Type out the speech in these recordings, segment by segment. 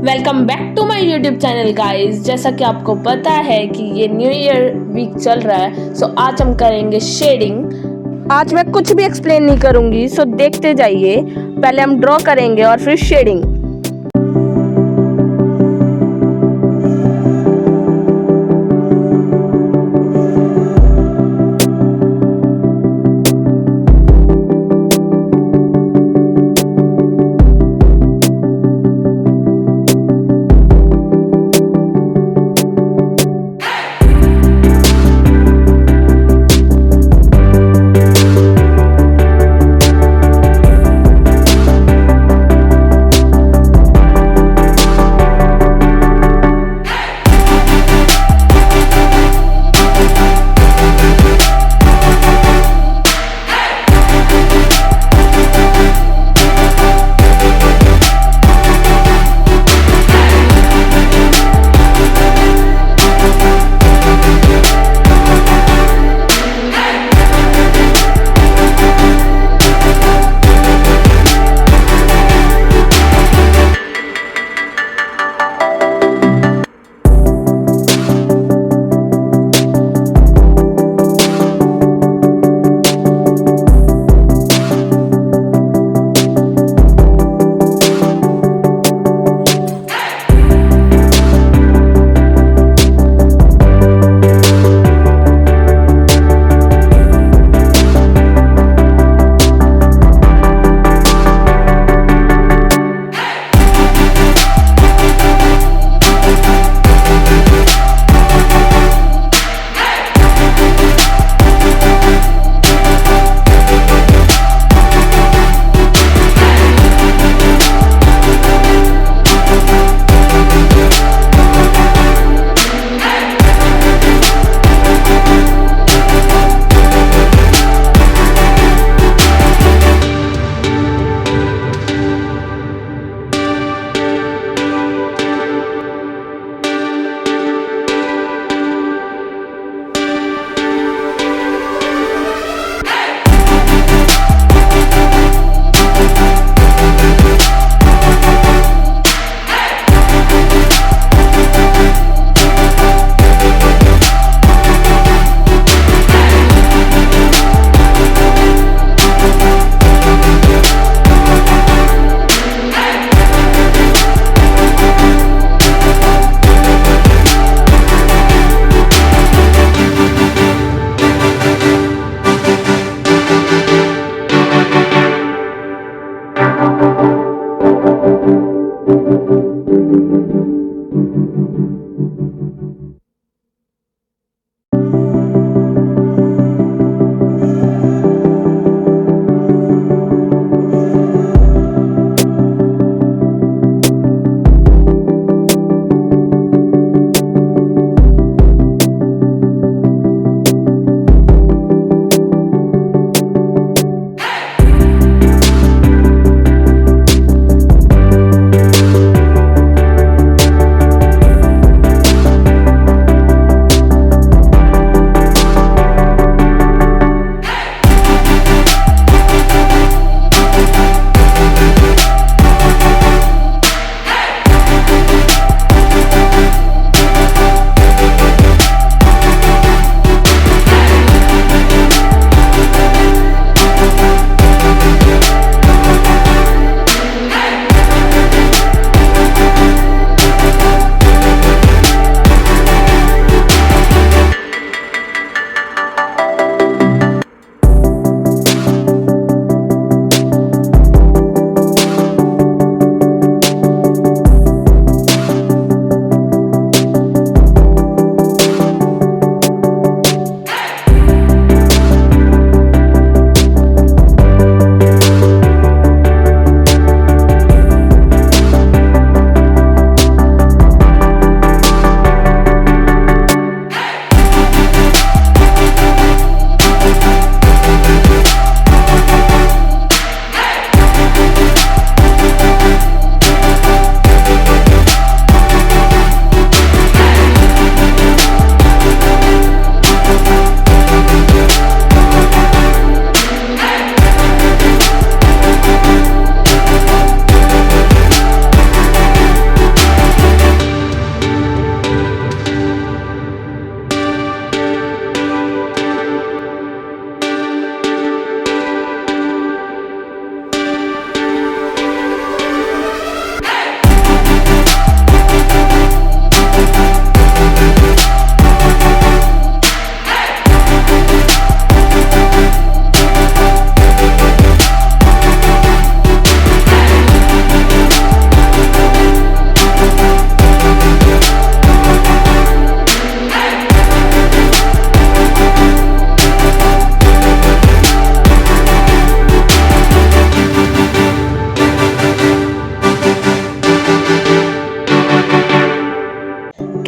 Welcome back to my YouTube channel guys. जैसा कि आपको पता है कि ये न्यू ईयर वीक चल रहा है, सो आज हम करेंगे शेडिंग। आज मैं कुछ भी एक्सप्लेन नहीं करूंगी, सो देखते जाइए। पहले हम ड्रॉ करेंगे और फिर शेडिंग।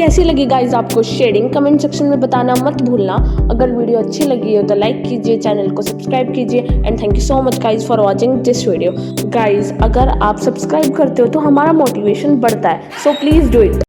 कैसी लगी गाइज आपको शेडिंग, कमेंट सेक्शन में बताना मत भूलना। अगर वीडियो अच्छी लगी हो तो लाइक कीजिए, चैनल को सब्सक्राइब कीजिए and thank you so much guys for watching this video. Guys अगर आप सब्सक्राइब करते हो तो हमारा मोटिवेशन बढ़ता है, सो प्लीज़ डू इट।